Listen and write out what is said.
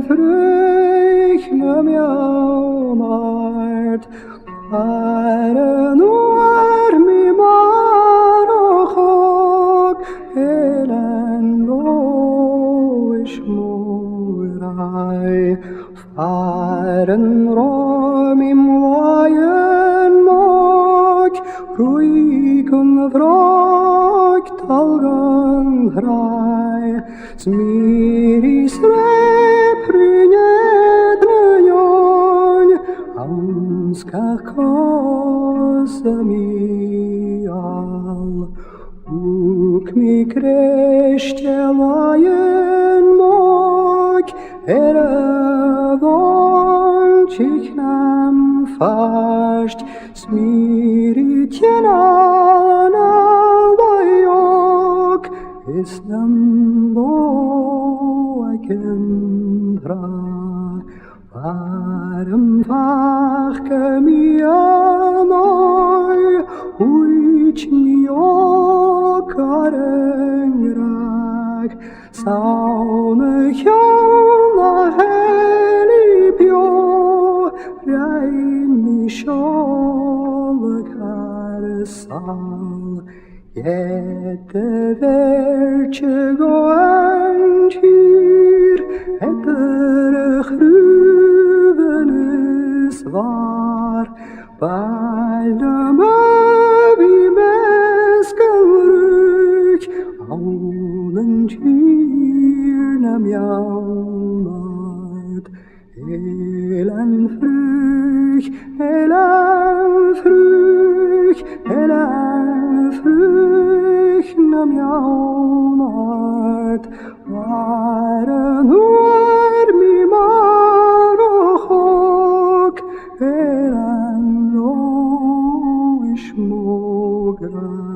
Früch, nam jaumart, Aren war mi marochok, lo ishmurai, Faren rom im waien mok, ruhig und vrok talgan hrei, Smiris reprinedryon, Amskach kosamial, Uk mi krește waien mok, Eravon chiknam fasht, Smiritjenan aldayok, Islam bo agendra, Varm fach kemianoi, Uich miok arengrag, Saume hjana helipjo, Reim mi sjolak sal, Jette vertje goantyr, Etter gruvenes var, Baldam vi meskelruk, Aulentyr nam jaunat, Elan früch, nam jaunat, Waren war mi marochok, lo ishmograi.